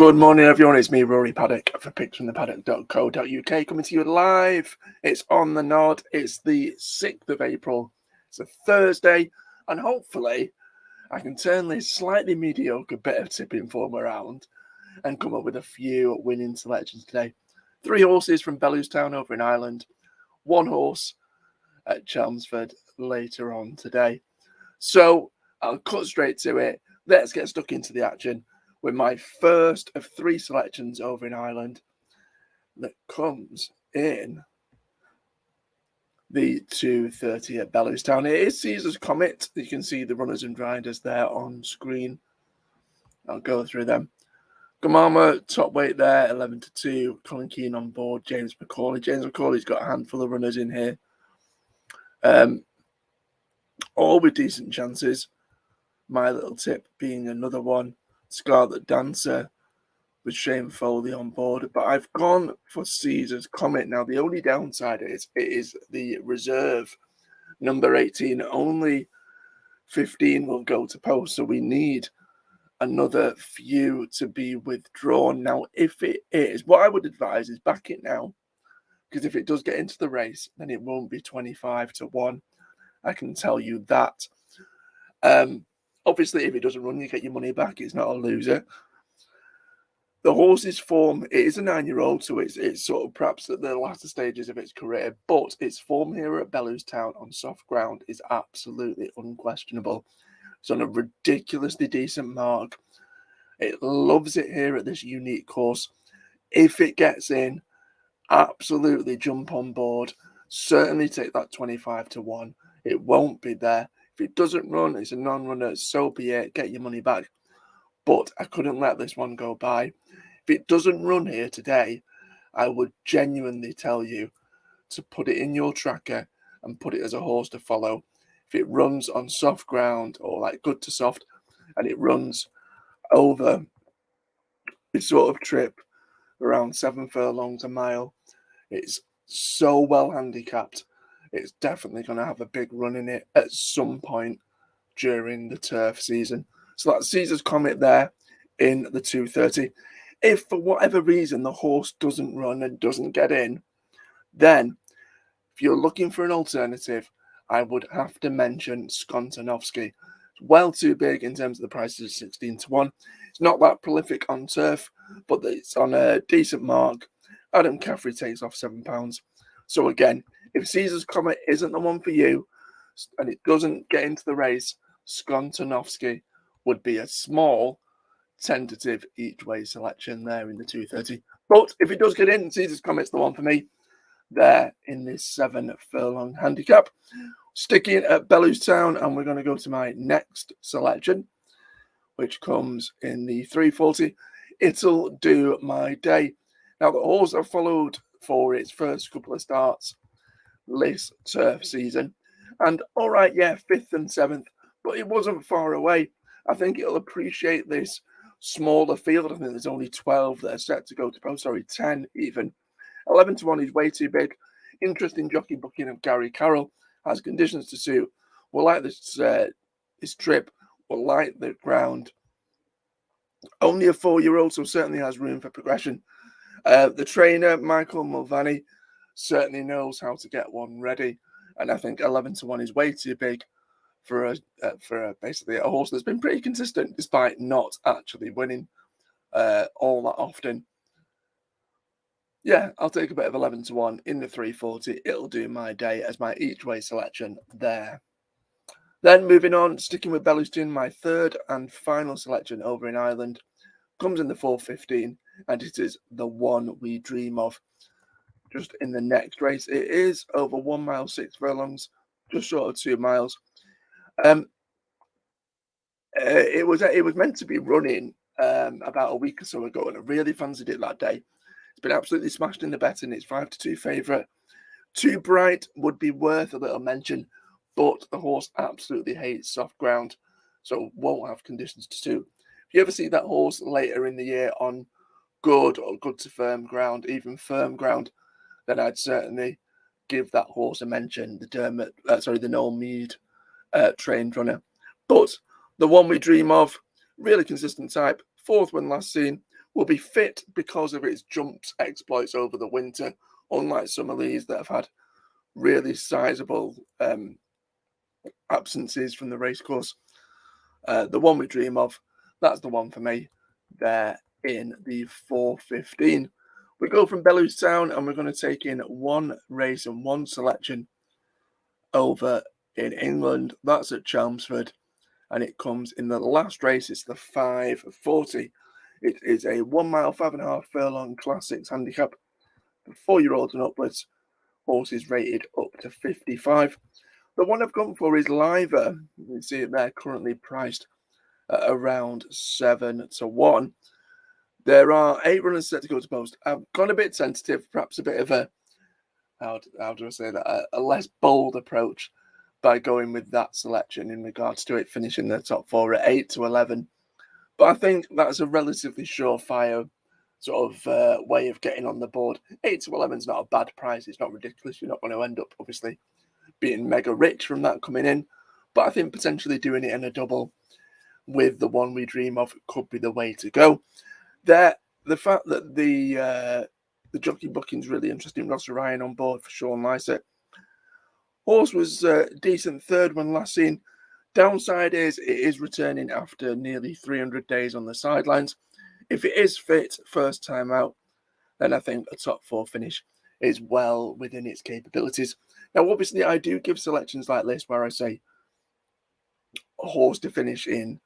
Good morning, everyone. It's me, Rory Paddock, for picksfromthepaddock.co.uk, coming to you live. It's on the nod. It's the 6th of April. It's a Thursday, and hopefully I can turn this slightly mediocre bit of tipping form around and come up with a few winning selections today. 3 horses from Bellewstown over in Ireland, 1 horse at Chelmsford later on today. So I'll cut straight to it. Let's get stuck into the action with my first of 3 selections over in Ireland that comes in the 2:30 at Bellewstown. It is Caesar's Comet. You can see the runners and riders there on screen. I'll go through them. Gamama, top weight there, 11-2. Colin Keane on board. James McCauley. James McCauley's got a handful of runners in here. All with decent chances. My Little Tip being another one. Scarlet Dancer with Shane Foley on board. But I've gone for Caesar's Comet. Now, the only downside is it is the reserve. Number 18, only 15 will go to post. So we need another few to be withdrawn. Now, if it is, what I would advise is back it now. Because if it does get into the race, then it won't be 25-1. I can tell you that. Obviously, if it doesn't run, you get your money back. It's not a loser. The horse's form, it is a 9-year-old, so it's sort of perhaps at the latter stages of its career, but its form here at Bellewstown on soft ground is absolutely unquestionable. It's on a ridiculously decent mark. It loves it here at this unique course. If it gets in, absolutely jump on board. Certainly take that 25-1. It won't be there. If it doesn't run, it's a non-runner, so be it. Get your money back. But I couldn't let this one go by. If it doesn't run here today, I would genuinely tell you to put it in your tracker and put it as a horse to follow. If it runs on soft ground or like good to soft and it runs over this sort of trip around 7 furlongs a mile, it's so well handicapped. It's definitely going to have a big run in it at some point during the turf season. So that's Caesar's Comet there in the 2:30. If for whatever reason the horse doesn't run and doesn't get in, then if you're looking for an alternative, I would have to mention Skontanovsky. It's well too big in terms of the prices, 16-1. It's not that prolific on turf, but it's on a decent mark. Adam Caffrey takes off £7. So again, if Caesar's Comet isn't the one for you and it doesn't get into the race, Skontanovsky would be a small tentative each way selection there in the 2:30. But if it does get in, Caesar's Comet's the one for me there in this 7 furlong handicap. Sticking at Bellewstown, and we're going to go to my next selection, which comes in the 3:40. It'll Do My Day. Now, the horse I followed for its first couple of starts this turf season, and all right, yeah, 5th and 7th, but it wasn't far away. I think it'll appreciate this smaller field. I think there's only 12 that are set to go to post, 10 even. 11-1 is way too big. Interesting jockey booking of Gary Carroll. Has conditions to suit. We'll like this trip. We'll like the ground. Only a 4-year-old, so certainly has room for progression. The trainer, Michael Mulvaney, certainly knows how to get one ready. And I think 11-1 is way too big for basically a horse that's been pretty consistent despite not actually winning all that often. Yeah, I'll take a bit of 11-1 in the 3:40. It'll do my day as my each way selection there. Then moving on, sticking with Bellewstown, my third and final selection over in Ireland comes in the 4:15, and it is the one we dream of. Just in the next race, it is over 1 mile 6 furlongs, just short of 2 miles. It was meant to be running about a week or so ago, and I really fancied it that day. It's been absolutely smashed in the betting. It's 5-2 favourite. Too Bright would be worth a little mention, but the horse absolutely hates soft ground, so won't have conditions to suit. If you ever see that horse later in the year on good or good to firm ground, even firm ground, then I'd certainly give that horse a mention. The Noel Mead trained runner. But the one we dream of, really consistent type, 4th win last seen, will be fit because of its jumps exploits over the winter, unlike some of these that have had really sizable absences from the racecourse. The one we dream of, that's the one for me. They're in the 4:15. We go from Bellewstown and we're going to take in one race and one selection over in England. That's at Chelmsford, and it comes in the last race. It's the 5:40. It is a 1 mile, 5.5 furlong classics handicap for 4-year-olds and upwards. Horses rated up to 55. The one I've gone for is Liver. You can see it there, currently priced at around 7-1. There are 8 runners set to go to post. I've gone a bit tentative, perhaps a bit of a, how do I say that, a less bold approach by going with that selection in regards to it finishing the top 4 at 8-11. But I think that's a relatively surefire sort of way of getting on the board. 8-11 is not a bad price. It's not ridiculous. You're not going to end up, obviously, being mega rich from that coming in. But I think potentially doing it in a double with the one we dream of could be the way to go. The fact that the jockey booking's really interesting. Ross Ryan on board for Sean Lysett. Horse was decent third when last seen. Downside is it is returning after nearly 300 days on the sidelines. If it is fit first time out, then I think a top 4 finish is well within its capabilities. Now, obviously, I do give selections like this where I say a horse to finish in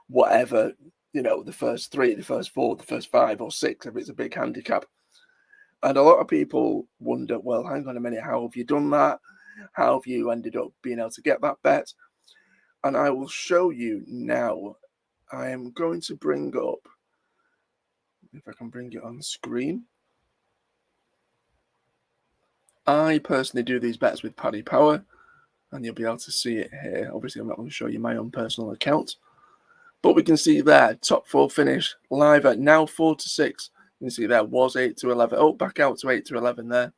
whatever, the first 3, the first 4, the first 5 or 6 if it's a big handicap. And a lot of people wonder, well, hang on a minute, how have you done that? How have you ended up being able to get that bet? And I will show you now. I am going to bring up, if I can bring it on screen. I personally do these bets with Paddy Power, and you'll be able to see it here. Obviously, I'm not going to show you my own personal account, but we can see there, top 4 finish, live at now 4-6. You can see there was 8-11. Oh, back out to 8-11 there.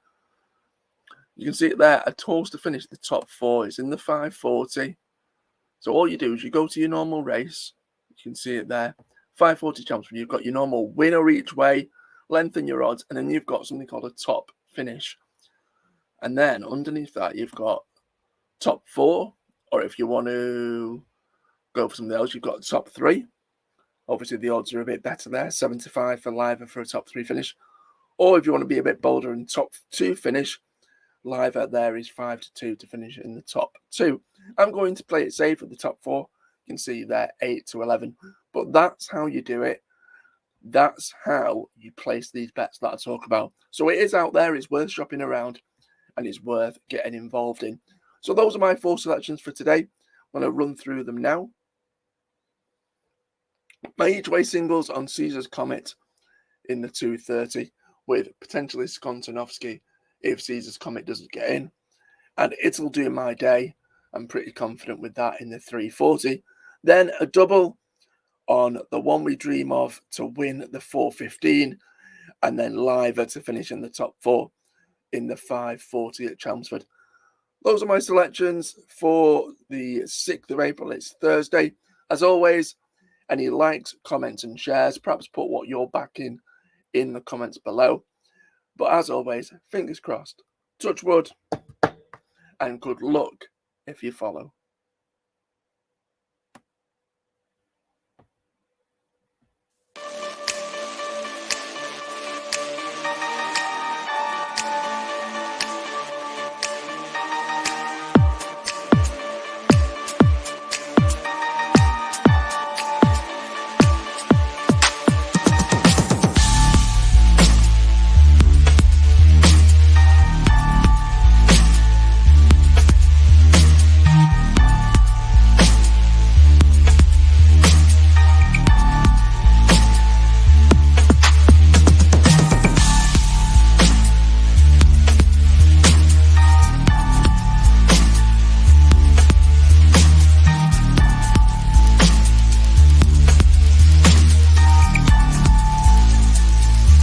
You can see it there, a horse to finish the top 4 is in the 5:40. So all you do is you go to your normal race. You can see it there, 5:40 Chelmsford. You've got your normal winner each way, lengthen your odds, and then you've got something called a top finish. And then underneath that, you've got top 4, or if you want to go for something else, you've got top 3. Obviously, the odds are a bit better there, 7-5 for Liver for a top 3 finish. Or if you want to be a bit bolder and top 2 finish, Liver there is 5-2 to finish in the top 2. I'm going to play it safe at the top 4. You can see there 8-11. But that's how you do it. That's how you place these bets that I talk about. So it is out there. It's worth shopping around, and it's worth getting involved in. So those are my 4 selections for today. I'm going to run through them now. My each-way singles on Caesar's Comet in the 2:30 with potentially Skontonovsky if Caesar's Comet doesn't get in. And It'll Do My Day. I'm pretty confident with that in the 3:40. Then a double on the one we dream of to win the 4:15. And then Liver to finish in the top 4 in the 5:40 at Chelmsford. Those are my selections for the 6th of April. It's Thursday. As always, any likes, comments, and shares, perhaps put what you're backing in the comments below. But as always, fingers crossed, touch wood, and good luck if you follow.